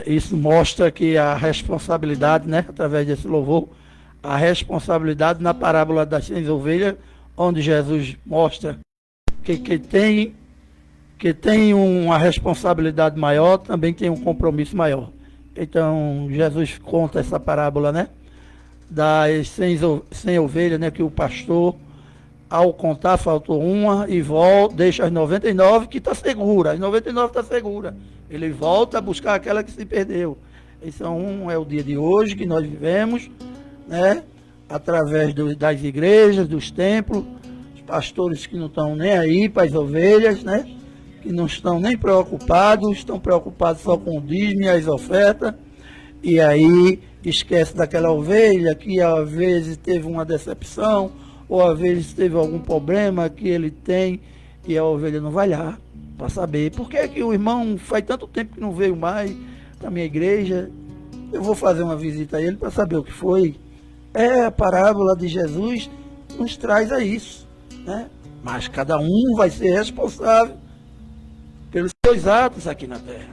Isso mostra que a responsabilidade, né, através desse louvor, a responsabilidade na parábola das 100 ovelhas, onde Jesus mostra que tem uma responsabilidade maior, também tem um compromisso maior. Então, Jesus conta essa parábola, né, das 100 ovelhas, né, que o pastor, ao contar, faltou uma e volta, deixa as 99 que está segura, as 99 está segura. Ele volta a buscar aquela que se perdeu. Então, é o dia de hoje que nós vivemos, né, através das igrejas, dos templos, os pastores que não estão nem aí para as ovelhas, né, que não estão nem preocupados, estão preocupados só com o dízimo e as ofertas, e aí esquece daquela ovelha que às vezes teve uma decepção, ou às vezes teve algum problema que ele tem, e a ovelha não vai lá para saber. Por que que o irmão faz tanto tempo que não veio mais na minha igreja? Eu vou fazer uma visita a ele para saber o que foi. A parábola de Jesus nos traz a isso, né? Mas cada um vai ser responsável pelos seus atos aqui na terra.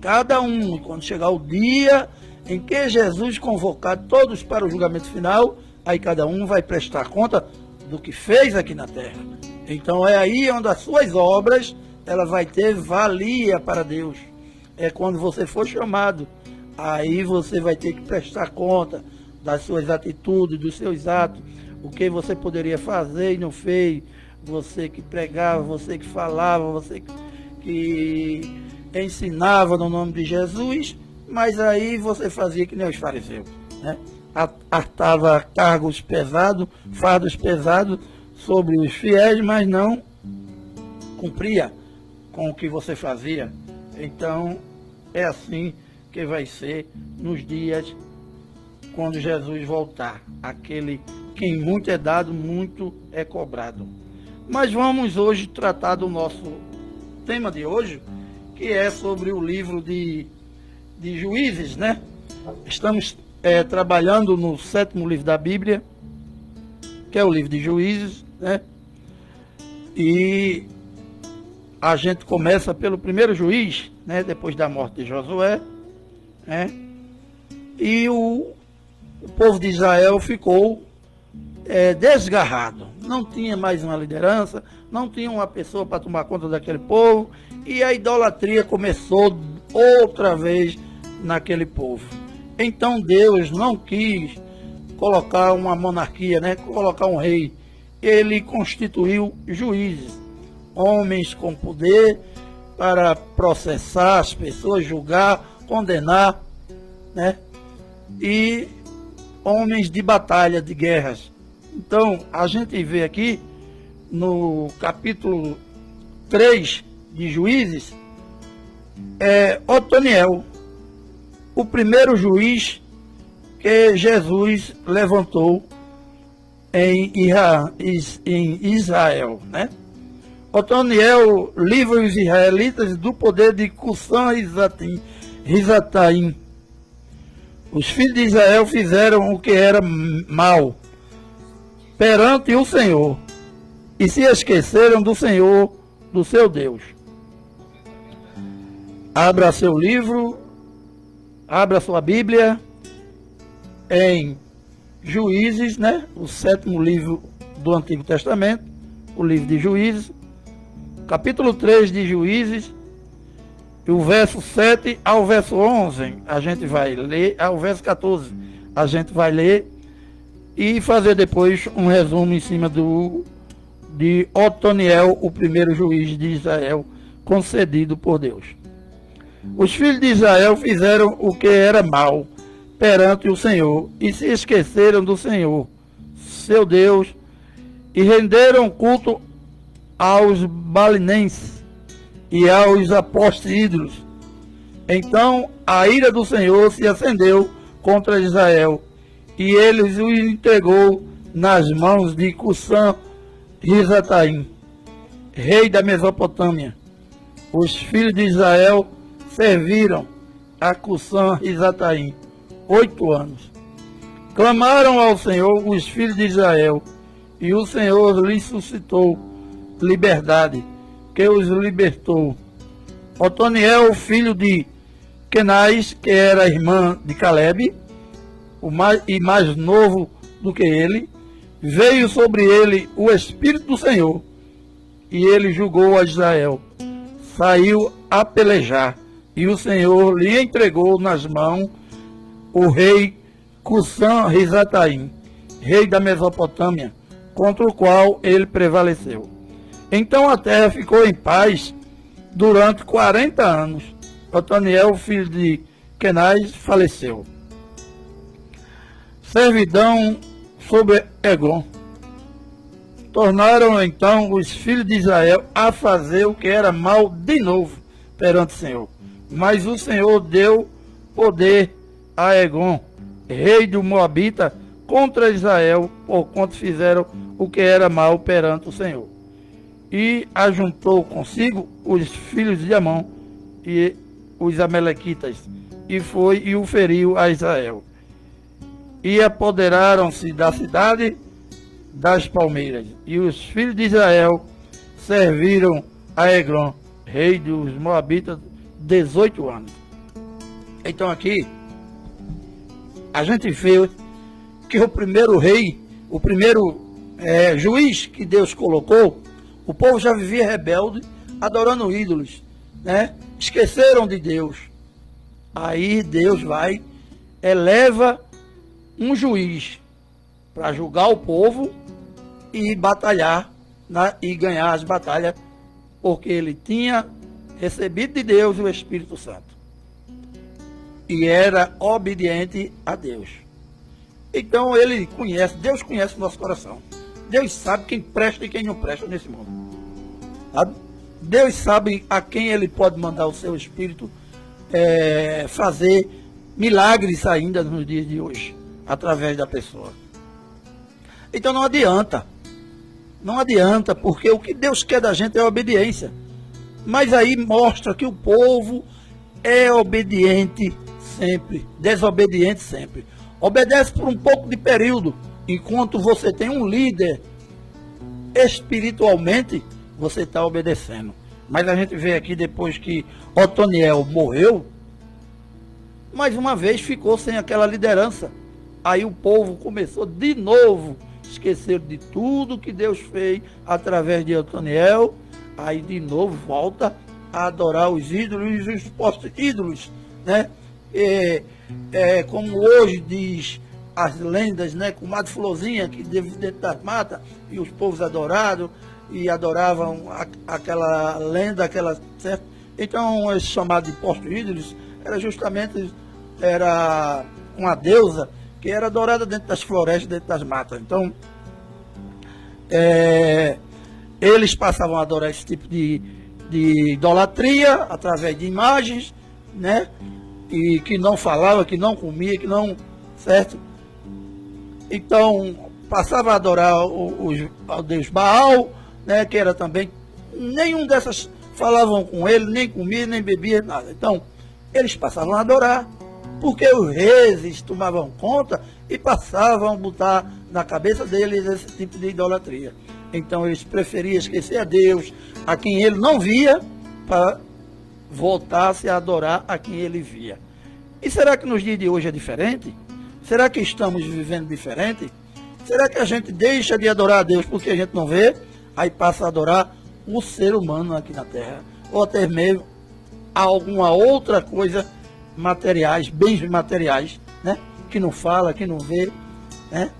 Cada um, quando chegar o dia em que Jesus convocar todos para o julgamento final, aí cada um vai prestar conta do que fez aqui na terra. Então é aí onde as suas obras, ela vai ter valia para Deus. É quando você for chamado, aí você vai ter que prestar conta das suas atitudes, dos seus atos, o que você poderia fazer e não fez, você que pregava, você que falava, você que ensinava no nome de Jesus, mas aí você fazia que nem os fariseus, né? Atava cargos pesados, fardos pesados sobre os fiéis, mas não cumpria com o que você fazia. Então, é assim que vai ser nos dias quando Jesus voltar. Aquele quem muito é dado, muito é cobrado. Mas vamos hoje tratar do nosso tema de hoje, que é sobre o livro de Juízes, né? Estamos trabalhando no 7º livro da Bíblia, que é o livro de Juízes, né? E a gente começa pelo primeiro juiz, né? Depois da morte de Josué, né? E o povo de Israel ficou desgarrado. Não tinha mais uma liderança, não tinha uma pessoa para tomar conta daquele povo, e a idolatria começou outra vez naquele povo. Então Deus não quis colocar uma monarquia, né? Colocar um rei. Ele constituiu juízes, homens com poder para processar as pessoas, julgar, condenar, né? E homens de batalha, de guerras. Então, a gente vê aqui no capítulo 3 de Juízes, Otoniel, o primeiro juiz que Jesus levantou em Israel, né? Otoniel livra os israelitas do poder de Cusã-Risataim. Os filhos de Israel fizeram o que era mal perante o Senhor e se esqueceram do Senhor, do seu Deus. Abra seu livro, abra sua Bíblia em Juízes, né? O 7º livro do Antigo Testamento, o livro de Juízes, capítulo 3 de Juízes, e o verso 7 ao verso 11, a gente vai ler, ao verso 14, a gente vai ler e fazer depois um resumo em cima de Otoniel, o primeiro juiz de Israel, concedido por Deus. Os filhos de Israel fizeram o que era mal perante o Senhor e se esqueceram do Senhor, seu Deus, e renderam culto aos balinenses e aos apóstolos ídolos. Então a ira do Senhor se acendeu contra Israel e ele os entregou nas mãos de Cusã-Risataim, rei da Mesopotâmia. Os filhos de Israel serviram a Cusã-Risataim 8 anos. Clamaram ao Senhor os filhos de Israel, e o Senhor lhes suscitou liberdade, que os libertou. Otoniel, filho de Kenaz, que era irmã de Caleb, e mais novo do que ele, veio sobre ele o Espírito do Senhor, e ele julgou a Israel. Saiu a pelejar, e o Senhor lhe entregou nas mãos o rei Cusã-Risataim, rei da Mesopotâmia, contra o qual ele prevaleceu. Então a terra ficou em paz durante 40 anos. Otoniel, filho de Kenaz, faleceu. Servidão sobre Eglon. Tornaram então os filhos de Israel a fazer o que era mal de novo perante o Senhor. Mas o Senhor deu poder a Eglon, rei do Moabita, contra Israel, porquanto fizeram o que era mal perante o Senhor. E ajuntou consigo os filhos de Amon e os amalequitas, e o feriu a Israel. E apoderaram-se da cidade das palmeiras, e os filhos de Israel serviram a Eglon, rei dos Moabitas, 18 anos. Então aqui, a gente vê que o primeiro rei, o primeiro juiz que Deus colocou, o povo já vivia rebelde, adorando ídolos, né? Esqueceram de Deus. Aí Deus eleva um juiz para julgar o povo e batalhar, e ganhar as batalhas, porque ele tinha recebido de Deus o Espírito Santo e era obediente a Deus. Então Deus conhece o nosso coração. Deus sabe quem presta e quem não presta nesse mundo. Sabe? Deus sabe a quem ele pode mandar o seu Espírito fazer milagres ainda nos dias de hoje, através da pessoa. Então não adianta, porque o que Deus quer da gente é obediência. Mas aí mostra que o povo é obediente sempre, desobediente sempre. Obedece por um pouco de período, enquanto você tem um líder espiritualmente, você está obedecendo. Mas a gente vê aqui, depois que Otoniel morreu, mais uma vez ficou sem aquela liderança. Aí o povo começou de novo, esquecer de tudo que Deus fez através de Otoniel. Aí de novo volta a adorar os ídolos e os postos ídolos, né? Como hoje diz as lendas, né? Com Madre Florzinha, que dentro das matas, e os povos adoraram, e adoravam aquela lenda, certo? Então, esse chamado de postos ídolos era justamente uma deusa que era adorada dentro das florestas, dentro das matas. Então, eles passavam a adorar esse tipo de idolatria através de imagens, né? E que não falava, que não comia, que não, certo? Então, passava a adorar o Deus Baal, né? Que era também, nenhum dessas falavam com ele, nem comia, nem bebia, nada. Então, eles passavam a adorar, porque os reis tomavam conta e passavam a botar na cabeça deles esse tipo de idolatria. Então eles preferiam esquecer a Deus, a quem ele não via, para voltar-se a adorar a quem ele via. E será que nos dias de hoje é diferente? Será que estamos vivendo diferente? Será que a gente deixa de adorar a Deus porque a gente não vê, aí passa a adorar o ser humano aqui na Terra, ou até mesmo alguma outra coisa materiais, bens materiais, né? Que não fala, que não vê, né?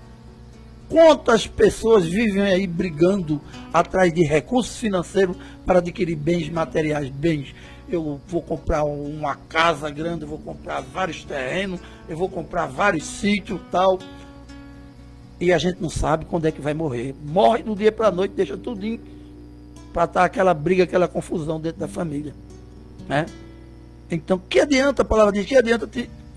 Quantas pessoas vivem aí brigando atrás de recursos financeiros para adquirir bens materiais, bens. Eu vou comprar uma casa grande, eu vou comprar vários terrenos, eu vou comprar vários sítios e tal. E a gente não sabe quando é que vai morrer. Morre do dia para a noite, deixa tudinho para estar aquela briga, aquela confusão dentro da família, né? Então, que adianta, a palavra diz, que adianta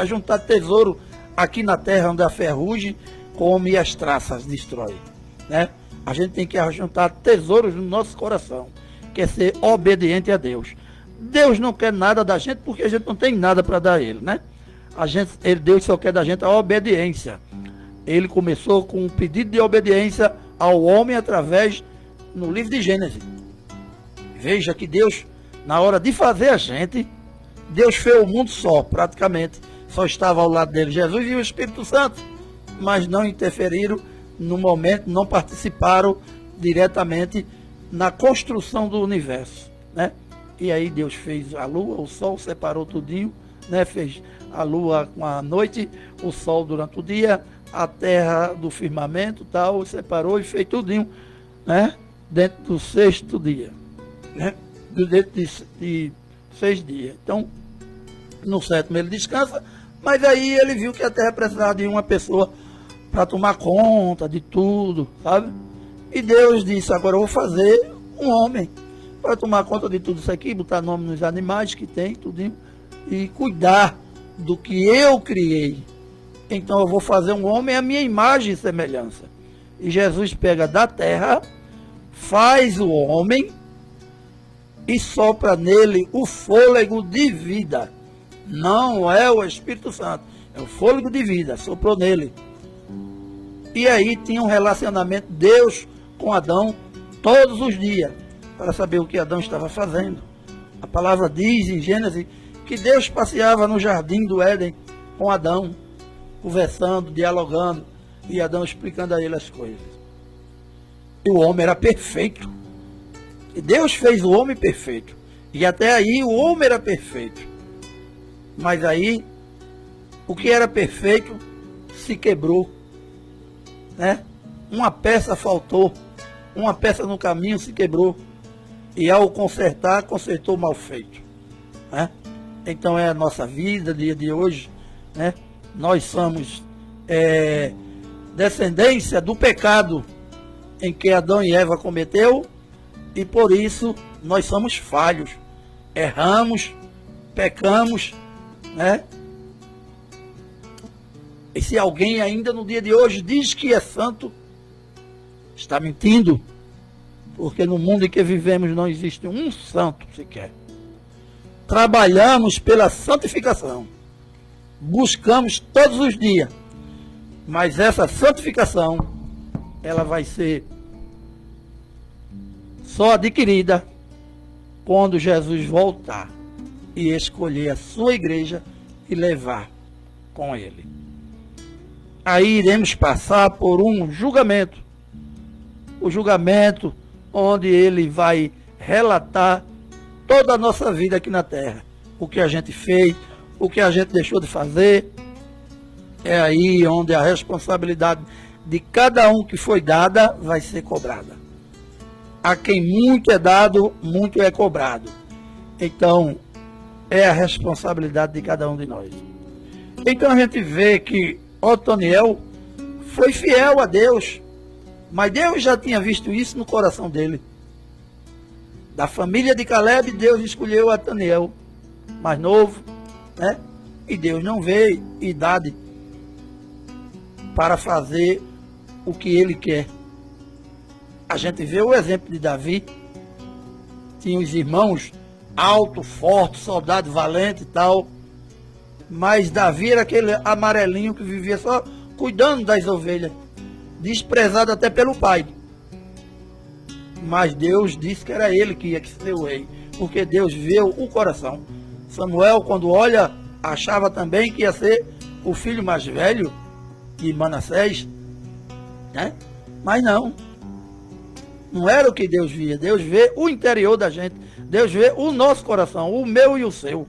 juntar tesouro aqui na terra onde a ferrugem come e as traças destrói, né? A gente tem que ajuntar tesouros no nosso coração, que é ser obediente a Deus. Deus não quer nada da gente porque a gente não tem nada para dar a Ele, né? Deus só quer da gente a obediência. Ele começou com um pedido de obediência ao homem através no livro de Gênesis. Veja que Deus, na hora de fazer a gente, Deus fez o mundo só, praticamente. Só estava ao lado dele Jesus e o Espírito Santo, mas não interferiram no momento, não participaram diretamente na construção do universo, né? E aí Deus fez a lua, o sol, separou tudinho, né? Fez a lua com a noite, o sol durante o dia, a terra do firmamento, tal, separou e fez tudinho, né? Dentro do sexto dia, né? Dentro de 6 dias. Então, no sétimo ele descansa, mas aí ele viu que a terra precisava de uma pessoa para tomar conta de tudo, sabe? E Deus disse, agora eu vou fazer um homem para tomar conta de tudo isso aqui, botar nome nos animais que tem, tudinho, e cuidar do que eu criei. Então eu vou fazer um homem à minha imagem e semelhança. E Jesus pega da terra, faz o homem e sopra nele o fôlego de vida. Não é o Espírito Santo, é o fôlego de vida, soprou nele. E aí tinha um relacionamento Deus com Adão todos os dias, para saber o que Adão estava fazendo. A palavra diz em Gênesis que Deus passeava no jardim do Éden com Adão, conversando, dialogando, e Adão explicando a ele as coisas. E o homem era perfeito. E Deus fez o homem perfeito. E até aí o homem era perfeito. Mas aí, o que era perfeito se quebrou, né? Uma peça faltou, uma peça no caminho se quebrou. E ao consertar, consertou mal feito, né? Então é a nossa vida, dia de hoje, né? Nós somos descendência do pecado em que Adão e Eva cometeu, e por isso nós somos falhos, erramos, pecamos, né? E se alguém ainda no dia de hoje diz que é santo, está mentindo, porque no mundo em que vivemos não existe um santo sequer. Trabalhamos pela santificação, buscamos todos os dias, mas essa santificação, ela vai ser só adquirida quando Jesus voltar e escolher a sua igreja e levar com ele. Aí iremos passar por um julgamento, o julgamento onde ele vai relatar toda a nossa vida aqui na terra, o que a gente fez, o que a gente deixou de fazer. É aí onde a responsabilidade de cada um que foi dada vai ser cobrada. A quem muito é dado, muito é cobrado. Então, é a responsabilidade de cada um de nós. Então a gente vê que Otoniel foi fiel a Deus, mas Deus já tinha visto isso no coração dele. Da família de Caleb, Deus escolheu Otoniel, mais novo, né? E Deus não vê idade para fazer o que ele quer. A gente vê o exemplo de Davi. Tinha os irmãos alto, forte, soldado valente e tal. Mas Davi era aquele amarelinho que vivia só cuidando das ovelhas, desprezado até pelo pai. Mas Deus disse que era ele que ia ser o rei, porque Deus viu o coração. Samuel, quando olha, achava também que ia ser o filho mais velho de Manassés, né? Mas não era o que Deus via. Deus vê o interior da gente, Deus vê o nosso coração, o meu e o seu.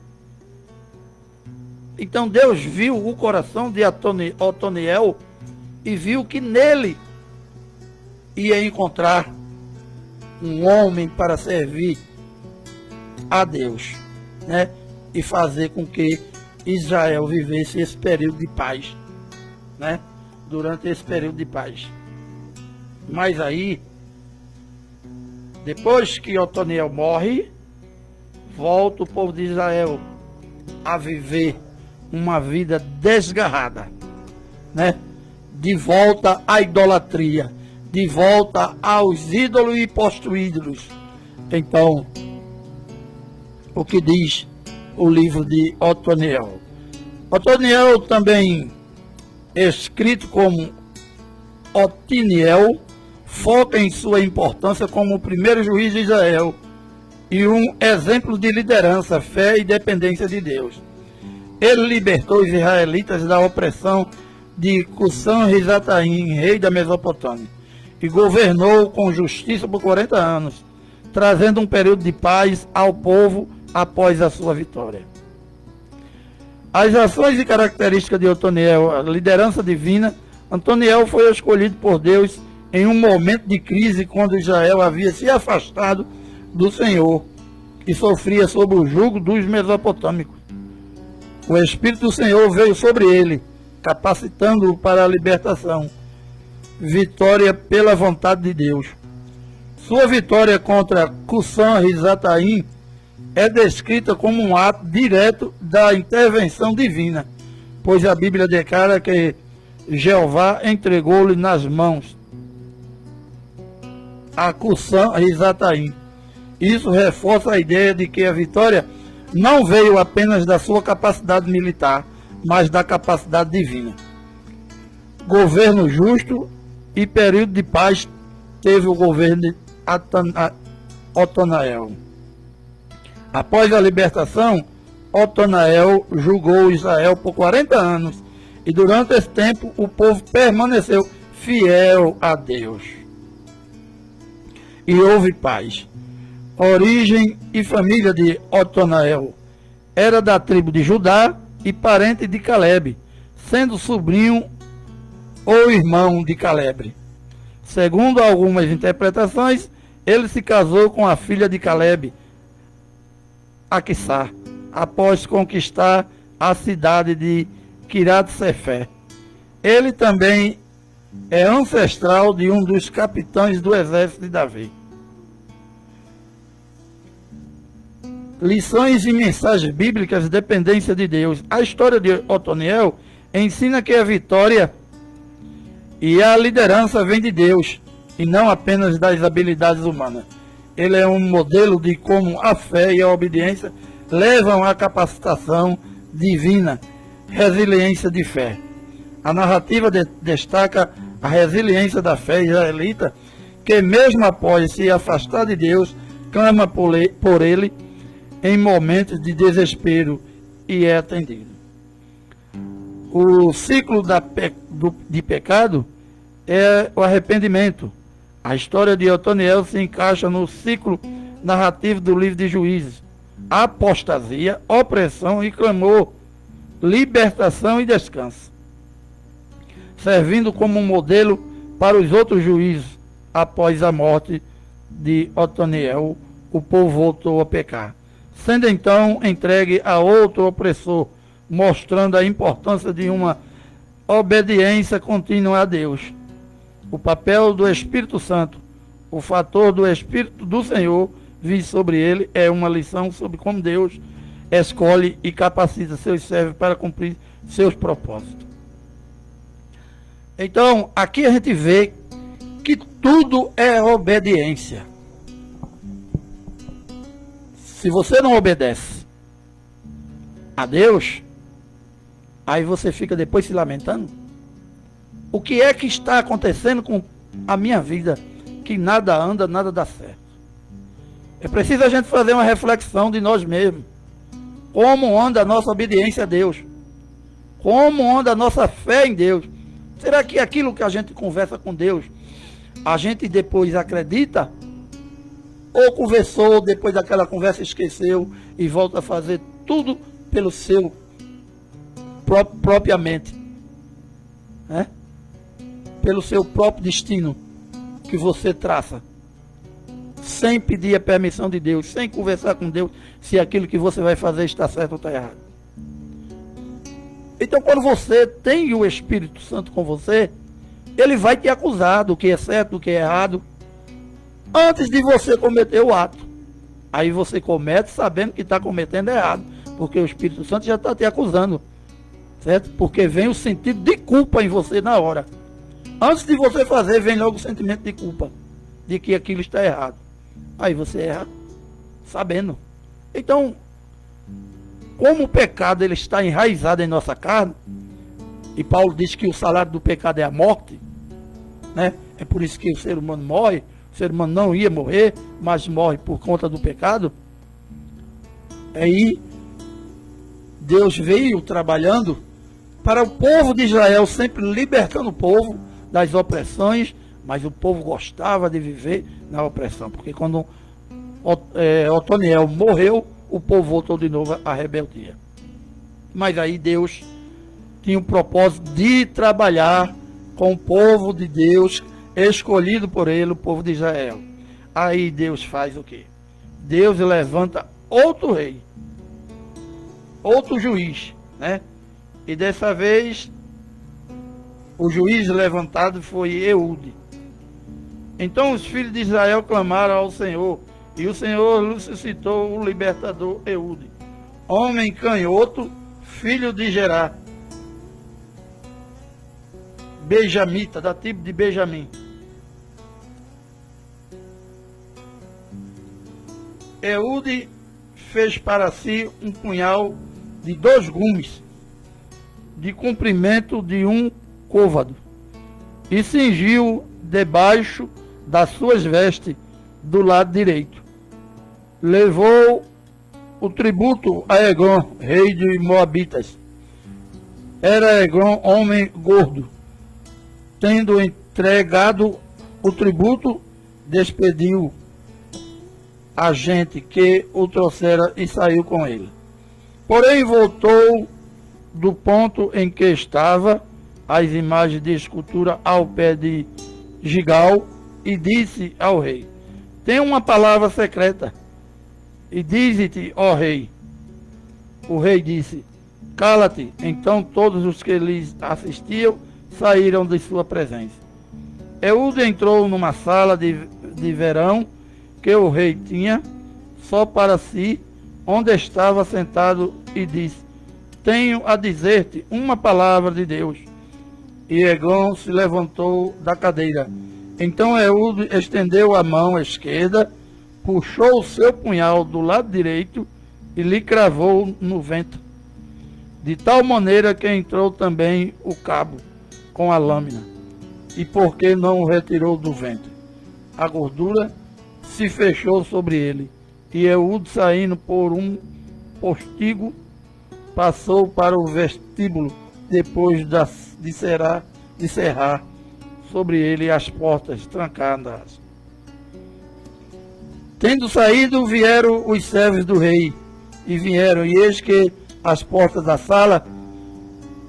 Então Deus viu o coração de Otoniel e viu que nele ia encontrar um homem para servir a Deus, né? E fazer com que Israel vivesse esse período de paz, né? Durante esse período de paz. Mas aí, depois que Otoniel morre, volta o povo de Israel a viver uma vida desgarrada, né? De volta à idolatria, de volta aos ídolos e posto-ídolos. Então, o que diz o livro de Otoniel? Otoniel, também escrito como Otiniel, foca em sua importância como o primeiro juiz de Israel e um exemplo de liderança, fé e dependência de Deus. Ele libertou os israelitas da opressão de Cusã-Risataim, rei da Mesopotâmia, e governou com justiça por 40 anos, trazendo um período de paz ao povo após a sua vitória. As ações e características de Otoniel, a liderança divina. Otoniel foi escolhido por Deus em um momento de crise, quando Israel havia se afastado do Senhor e sofria sob o jugo dos mesopotâmicos. O Espírito do Senhor veio sobre ele, capacitando-o para a libertação. Vitória pela vontade de Deus. Sua vitória contra Cusã-Risataim é descrita como um ato direto da intervenção divina, pois a Bíblia declara que Jeová entregou-lhe nas mãos a Cusã-Risataim. Isso reforça a ideia de que a vitória não veio apenas da sua capacidade militar, mas da capacidade divina. Governo justo e período de paz teve o governo de Otoniel. Após a libertação, Otoniel julgou Israel por 40 anos, e durante esse tempo o povo permaneceu fiel a Deus. E houve paz. Origem e família de Otoniel. Era da tribo de Judá e parente de Calebe, sendo sobrinho ou irmão de Calebe. Segundo algumas interpretações, ele se casou com a filha de Calebe, Aquissá, após conquistar a cidade de Quiriat-Sefé. Ele também é ancestral de um dos capitães do exército de Davi. Lições e mensagens bíblicas, dependência de Deus. A história de Otoniel ensina que a vitória e a liderança vem de Deus e não apenas das habilidades humanas. Ele é um modelo de como a fé e a obediência levam à capacitação divina, resiliência de fé. A narrativa destaca a resiliência da fé israelita, que mesmo após se afastar de Deus, clama por ele em momentos de desespero e é atendido. O ciclo de pecado é o arrependimento. A história de Otoniel se encaixa no ciclo narrativo do livro de Juízes. Apostasia, opressão e clamor, libertação e descanso. Servindo como um modelo para os outros juízes. Após a morte de Otoniel, o povo voltou a pecar, sendo então entregue a outro opressor, mostrando a importância de uma obediência contínua a Deus. O papel do Espírito Santo, o fator do Espírito do Senhor vir sobre ele, é uma lição sobre como Deus escolhe e capacita seus servos para cumprir seus propósitos. Então, aqui a gente vê que tudo é obediência. Se você não obedece a Deus, aí você fica depois se lamentando. O que é que está acontecendo com a minha vida? Que nada anda, nada dá certo. É preciso a gente fazer uma reflexão de nós mesmos. Como anda a nossa obediência a Deus? Como anda a nossa fé em Deus? Será que aquilo que a gente conversa com Deus, a gente depois acredita? Ou conversou, depois daquela conversa esqueceu e volta a fazer tudo pelo seu propriamente, né? Pelo seu próprio destino que você traça, sem pedir a permissão de Deus, sem conversar com Deus se aquilo que você vai fazer está certo ou está errado. Então, quando você tem o Espírito Santo com você, ele vai te acusar do que é certo, do que é errado, antes de você cometer o ato. Aí você comete sabendo que está cometendo errado, porque o Espírito Santo já está te acusando, certo? Porque vem o sentido de culpa em você na hora. Antes de você fazer, vem logo o sentimento de culpa, de que aquilo está errado. Aí você erra sabendo. Então, como o pecado ele está enraizado em nossa carne, e Paulo diz que o salário do pecado é a morte, né? É por isso que o ser humano morre. o ser humano não ia morrer, mas morre por conta do pecado. Aí Deus veio trabalhando para o povo de Israel, sempre libertando o povo das opressões, mas o povo gostava de viver na opressão, porque quando Otoniel morreu, o povo voltou de novo à rebeldia. Mas aí Deus tinha o propósito de trabalhar com o povo de Deus, escolhido por ele, o povo de Israel. Aí Deus faz o quê? Deus levanta outro rei, outro juiz, né? E dessa vez, o juiz levantado foi Eude. Então os filhos de Israel clamaram ao Senhor, e o Senhor ressuscitou o libertador Eude, homem canhoto, filho de Gerá, benjamita, da tribo de Benjamim. Eude fez para si um punhal de 2 gumes, de comprimento de 1 côvado, e cingiu debaixo das suas vestes do lado direito. Levou o tributo a Eglon, rei de Moabitas. Era Eglon homem gordo. Tendo entregado o tributo, despediu a gente que o trouxera e saiu com ele. Porém voltou do ponto em que estava as imagens de escultura ao pé de Gigal e disse ao rei: tem uma palavra secreta, e dize-te, ó rei. O rei disse: cala-te. Então todos os que lhes assistiam saíram de sua presença. Eude entrou numa sala de verão que o rei tinha só para si, onde estava sentado, e disse: tenho a dizer-te uma palavra de Deus. E Eglon se levantou da cadeira. Então Eude estendeu a mão esquerda, puxou o seu punhal do lado direito e lhe cravou no ventre, de tal maneira que entrou também o cabo com a lâmina. E porque não o retirou do ventre, a gordura se fechou sobre ele. E Eude, saindo por um postigo, passou para o vestíbulo, depois de cerrar sobre ele as portas trancadas. Tendo saído, vieram os servos do rei, e vieram, e eis que as portas da sala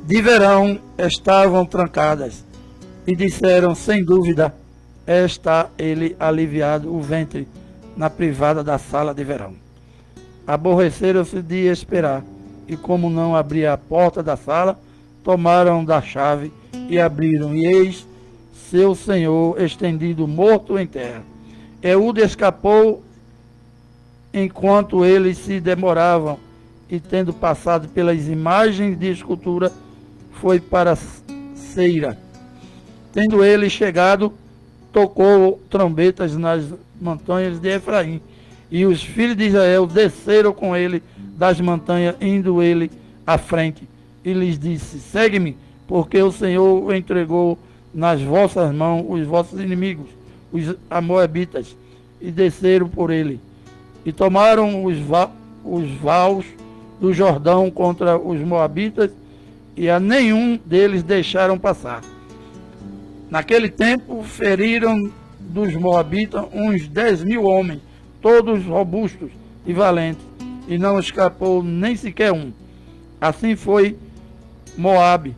de verão estavam trancadas, e disseram: sem dúvida, está ele aliviado o ventre na privada da sala de verão. Aborreceram-se de esperar, e como não abria a porta da sala, tomaram da chave e abriram, e eis seu senhor estendido morto em terra. Eude escapou enquanto eles se demoravam, e tendo passado pelas imagens de escultura, foi para Seira. Tendo ele chegado, tocou trombetas nas montanhas de Efraim, e os filhos de Israel desceram com ele das montanhas, indo ele à frente, e lhes disse: segue-me, porque o Senhor o entregou nas vossas mãos os vossos inimigos, os amoabitas, e desceram por ele, e tomaram os vaus do Jordão contra os moabitas, e a nenhum deles deixaram passar. Naquele tempo feriram dos moabitas uns 10.000 homens, todos robustos e valentes, e não escapou nem sequer um. Assim foi Moabe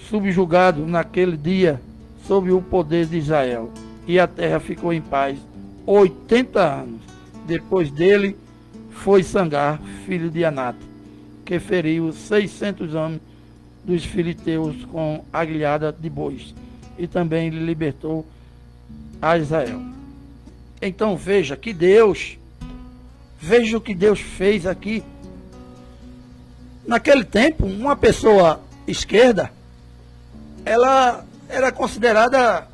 subjugado naquele dia sob o poder de Israel, e a terra ficou em paz 80 anos. Depois dele foi Sangar, filho de Anate, que feriu 600 homens dos filisteus com aguilhada de bois, e também lhe libertou a Israel. Então veja o que Deus fez aqui. Naquele tempo, uma pessoa esquerda, ela era considerada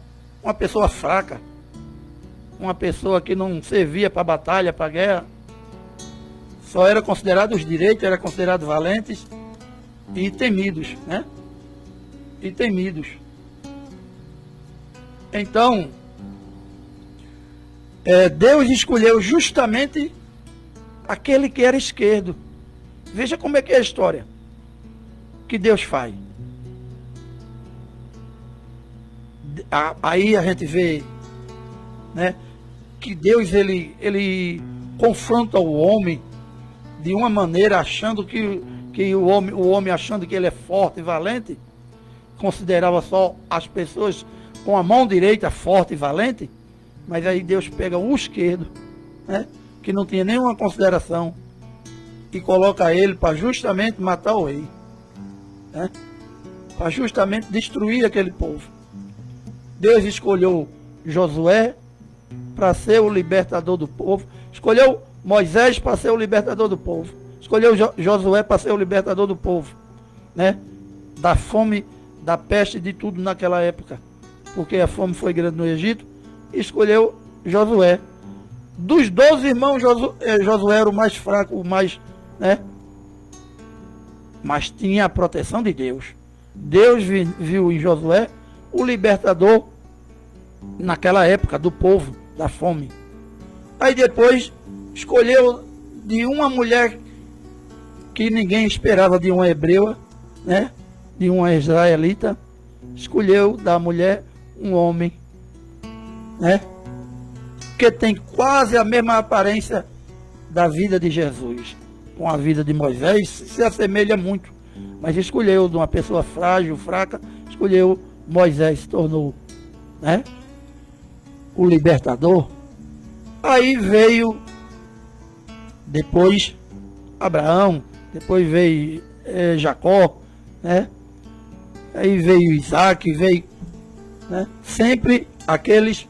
uma pessoa fraca, uma pessoa que não servia para batalha, para guerra, só era considerado os direitos, era considerado valentes e temidos, né? E temidos. Então, Deus escolheu justamente aquele que era esquerdo. Veja como é que é a história que Deus faz. Aí a gente vê, né, que Deus ele confronta o homem de uma maneira achando que o homem achando que ele é forte e valente, considerava só as pessoas com a mão direita forte e valente, mas aí Deus pega o esquerdo, né, que não tinha nenhuma consideração, e coloca ele para justamente matar o rei, né, para justamente destruir aquele povo. Deus escolheu Josué para ser o libertador do povo, escolheu Moisés para ser o libertador do povo, escolheu Josué para ser o libertador do povo, né, da fome, da peste, de tudo naquela época, porque a fome foi grande no Egito. Escolheu Josué. Dos 12 irmãos, Josué era o mais fraco, o mais, né, mas tinha a proteção de Deus. Deus viu em Josué o libertador naquela época do povo, da fome. Aí depois escolheu de uma mulher que ninguém esperava, de uma hebreua, né, de uma israelita, escolheu da mulher um homem, né, que tem quase a mesma aparência da vida de Jesus, com a vida de Moisés, se assemelha muito, mas escolheu de uma pessoa frágil, fraca, escolheu Moisés, se tornou, né, o libertador. Aí veio depois Abraão, depois veio Jacó, né, aí veio Isaac, veio, né, sempre aqueles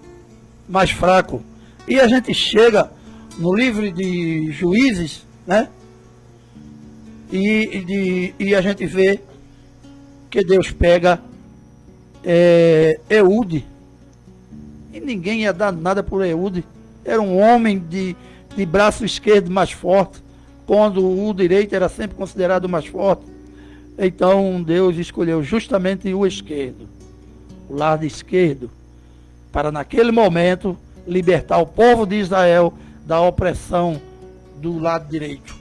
mais fracos. E a gente chega no livro de Juízes, né, e a gente vê que Deus pega Eude, e ninguém ia dar nada por Eude. Era um homem de braço esquerdo mais forte, quando o direito era sempre considerado mais forte. Então Deus escolheu justamente o esquerdo, o lado esquerdo, para naquele momento libertar o povo de Israel da opressão do lado direito,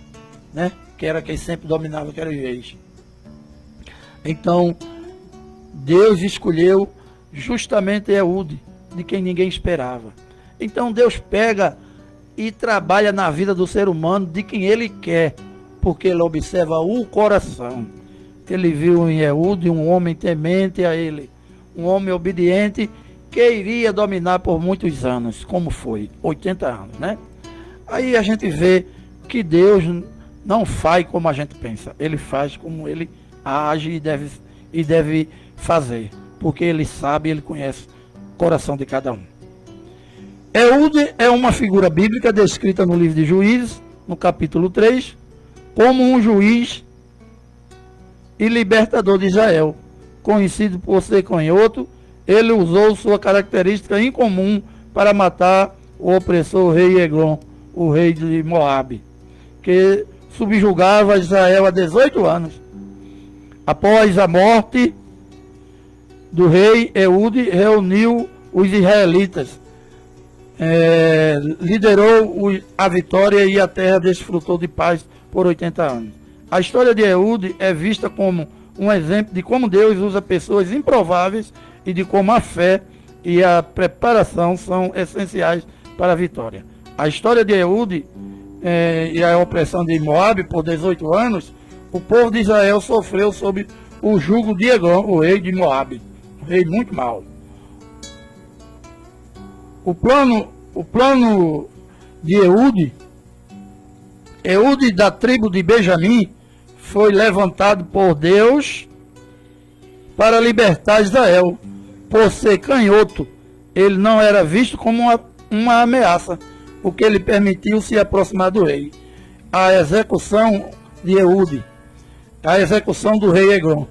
né, que era quem sempre dominava, que era os reis. Então Deus escolheu justamente Eude, de quem ninguém esperava. Então Deus pega e trabalha na vida do ser humano de quem Ele quer, porque Ele observa o coração. Ele viu em Eude um homem temente a Ele, um homem obediente, que iria dominar por muitos anos, como foi, 80 anos, né? Aí a gente vê que Deus não faz como a gente pensa, Ele faz como Ele age e deve fazer, porque Ele sabe, Ele conhece o coração de cada um. Eude é uma figura bíblica descrita no livro de Juízes, no capítulo 3, como um juiz e libertador de Israel. Conhecido por ser canhoto, ele usou sua característica incomum para matar o opressor rei Eglon, o rei de Moabe, que subjugava Israel há 18 anos. Após a morte do rei, Eude reuniu os israelitas, liderou a vitória e a terra desfrutou de paz por 80 anos. A história de Eude é vista como um exemplo de como Deus usa pessoas improváveis e de como a fé e a preparação são essenciais para a vitória. A história de Eude e a opressão de Moabe por 18 anos, o povo de Israel sofreu sob o jugo de Eglon, o rei de Moabe, um rei muito mau. O plano de Eude da tribo de Benjamim, foi levantado por Deus para libertar Israel. Por ser canhoto, ele não era visto como uma ameaça, porque ele permitiu se aproximar do rei. A execução de Eude, a execução do rei Eglon.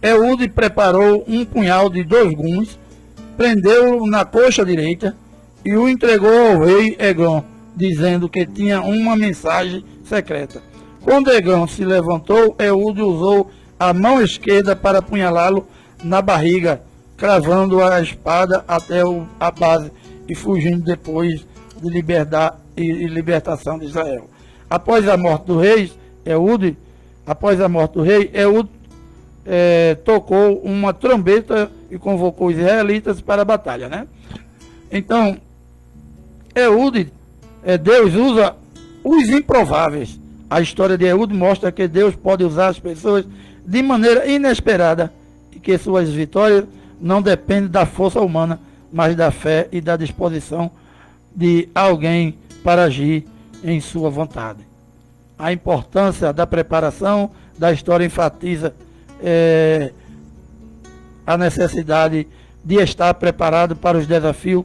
Eude preparou um punhal de 2 gumes, prendeu-o na coxa direita e o entregou ao rei Eglon, dizendo que tinha uma mensagem secreta. Quando Eglon se levantou, Eude usou a mão esquerda para apunhalá-lo na barriga, cravando a espada até a base e fugindo depois de libertação de Israel. Após a morte do rei, Ehud tocou uma trombeta e convocou os israelitas para a batalha, né? Então, Deus usa os improváveis. A história de Ehud mostra que Deus pode usar as pessoas de maneira inesperada e que suas vitórias não dependem da força humana, mas da fé e da disposição de alguém para agir em sua vontade. A importância da preparação da história enfatiza a necessidade de estar preparado para os desafios,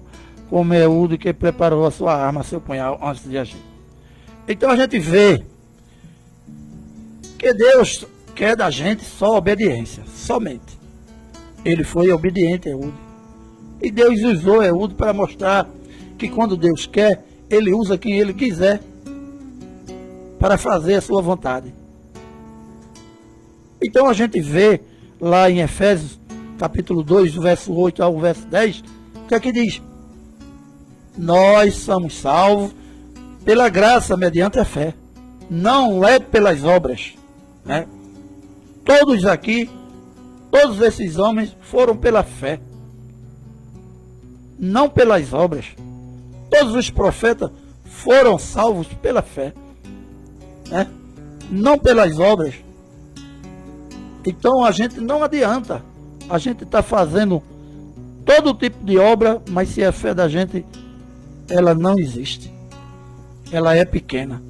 como Ehud, que preparou a sua arma, seu punhal, antes de agir. Então a gente vê que Deus quer da gente só obediência, somente. Ele foi obediente, Ehud. E Deus usou Ehud para mostrar que quando Deus quer, Ele usa quem Ele quiser para fazer a sua vontade. Então a gente vê lá em Efésios, capítulo 2, do verso 8 ao verso 10, o que é que diz? Nós somos salvos pela graça mediante a fé, não é pelas obras, né? Todos aqui, todos esses homens foram pela fé, não pelas obras. Todos os profetas foram salvos pela fé, né? Não pelas obras. Então a gente não adianta, a gente está fazendo todo tipo de obra, mas se a fé da gente, ela não existe, ela é pequena.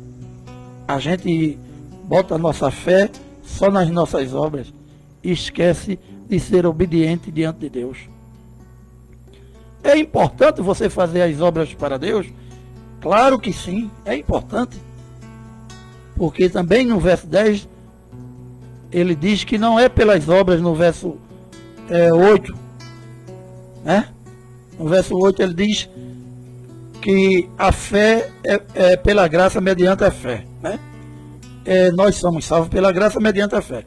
A gente bota a nossa fé só nas nossas obras e esquece de ser obediente diante de Deus. É importante você fazer as obras para Deus? Claro que sim, é importante. Porque também no verso 10, ele diz que não é pelas obras, no verso 8, né? No verso 8 ele diz que a fé é pela graça mediante a fé, né? Nós somos salvos pela graça mediante a fé.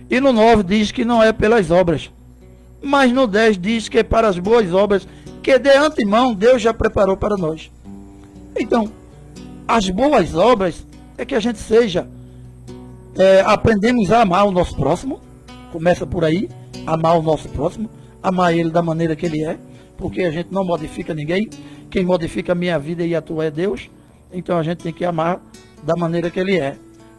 E no 9 diz que não é pelas obras. Mas no 10 diz que é para as boas obras que de antemão Deus já preparou para nós. Então, as boas obras é que a gente seja, aprendemos a amar o nosso próximo. Começa por aí, amar o nosso próximo, amar ele da maneira que ele é, porque a gente não modifica ninguém. Quem modifica a minha vida e a tua é Deus. Então a gente tem que amar da maneira que ele é,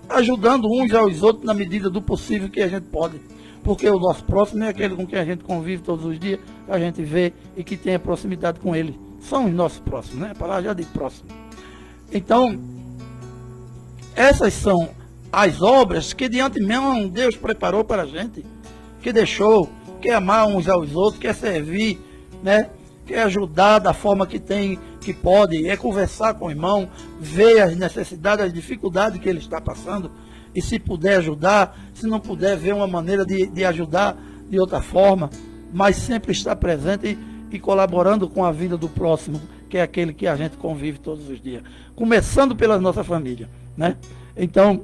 ajudando uns aos outros na medida do possível que a gente pode, porque o nosso próximo é aquele com quem a gente convive todos os dias, a gente vê e que tem a proximidade com ele. São os nossos próximos, né? A palavra já diz próximo. Então, essas são as obras que de antemão Deus preparou para a gente, que deixou, quer amar uns aos outros, quer servir, né? Quer ajudar da forma que tem, que pode, é conversar com o irmão, ver as necessidades, as dificuldades que ele está passando, e se puder ajudar, se não puder, ver uma maneira de ajudar de outra forma, mas sempre estar presente e colaborando com a vida do próximo, que é aquele que a gente convive todos os dias, começando pela nossa família, né? Então,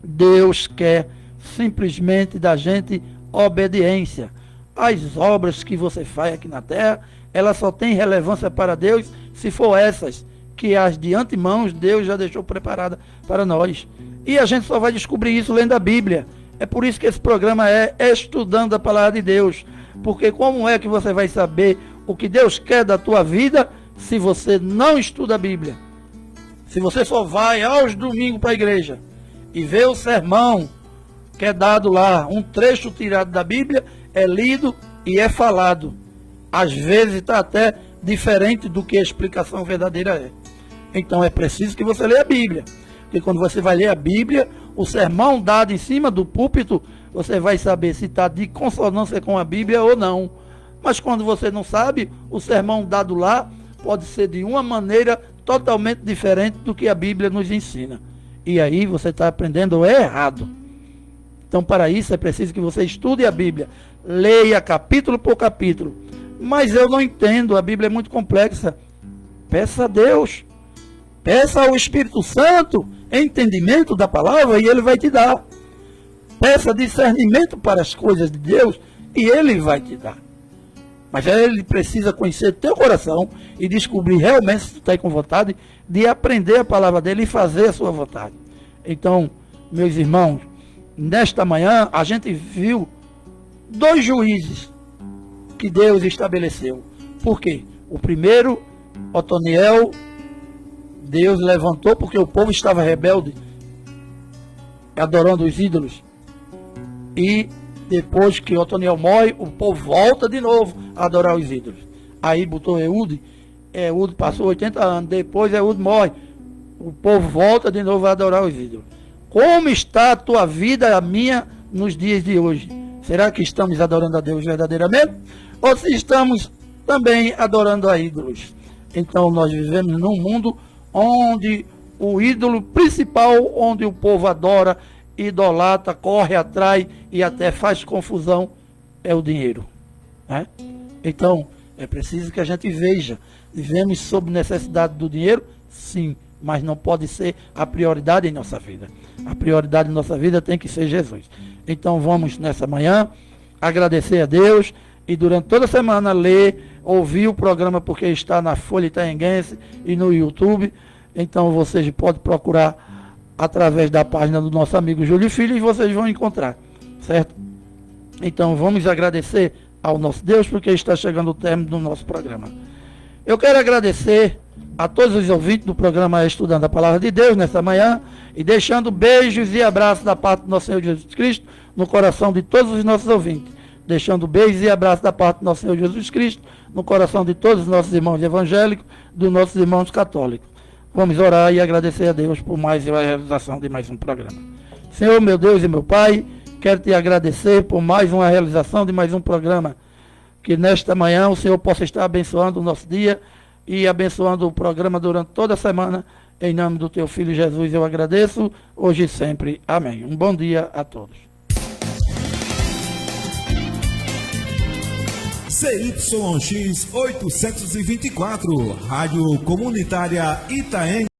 Deus quer simplesmente da gente obediência. As obras que você faz aqui na terra, elas só têm relevância para Deus se for essas, que as de antemão Deus já deixou preparada para nós. E a gente só vai descobrir isso lendo a Bíblia. É por isso que esse programa é Estudando a Palavra de Deus. Porque como é que você vai saber o que Deus quer da tua vida se você não estuda a Bíblia? Se você só vai aos domingos para a igreja e vê o sermão que é dado lá, um trecho tirado da Bíblia, é lido e é falado. Às vezes está até diferente do que a explicação verdadeira é. Então é preciso que você leia a Bíblia. Porque quando você vai ler a Bíblia, o sermão dado em cima do púlpito, você vai saber se está de consonância com a Bíblia ou não. Mas quando você não sabe, o sermão dado lá pode ser de uma maneira totalmente diferente do que a Bíblia nos ensina. E aí você está aprendendo errado. Então para isso é preciso que você estude a Bíblia. Leia capítulo por capítulo. Mas eu não entendo, a Bíblia é muito complexa. Peça a Deus. Peça ao Espírito Santo entendimento da palavra e Ele vai te dar. Peça discernimento para as coisas de Deus e Ele vai te dar. Mas ele precisa conhecer teu coração e descobrir realmente se tu está com vontade de aprender a palavra dele e fazer a sua vontade. Então, meus irmãos, nesta manhã a gente viu 2 juízes que Deus estabeleceu. Por quê? O primeiro, Otoniel, Deus levantou porque o povo estava rebelde, adorando os ídolos. E depois que Otoniel morre, o povo volta de novo a adorar os ídolos. Aí botou Eude, Eude passou 80 anos, depois Eude morre, o povo volta de novo a adorar os ídolos. Como está a tua vida e a minha nos dias de hoje? Será que estamos adorando a Deus verdadeiramente? Ou se estamos também adorando a ídolos? Então nós vivemos num mundo onde o ídolo principal, onde o povo adora, idolatra, corre atrás e até faz confusão, é o dinheiro, né? Então é preciso que a gente veja, vivemos sob necessidade do dinheiro, sim, mas não pode ser a prioridade em nossa vida. A prioridade em nossa vida tem que ser Jesus. Então vamos nessa manhã agradecer a Deus e durante toda a semana ler, ouvir o programa, porque está na Folha Itaenguense e no YouTube. Então vocês podem procurar através da página do nosso amigo Júlio Filho e vocês vão encontrar, certo? Então vamos agradecer ao nosso Deus, porque está chegando o término do nosso programa. Eu quero agradecer a todos os ouvintes do programa Estudando a Palavra de Deus nesta manhã e deixando beijos e abraços da parte do nosso Senhor Jesus Cristo no coração de todos os nossos ouvintes. Deixando beijos e abraços da parte do nosso Senhor Jesus Cristo no coração de todos os nossos irmãos evangélicos, dos nossos irmãos católicos. Vamos orar e agradecer a Deus por mais a realização de mais um programa. Senhor, meu Deus e meu Pai, quero te agradecer por mais uma realização de mais um programa. Que nesta manhã o Senhor possa estar abençoando o nosso dia e abençoando o programa durante toda a semana. Em nome do teu Filho Jesus eu agradeço, hoje e sempre. Amém. Um bom dia a todos. CYX 824, Rádio Comunitária Itaenguense.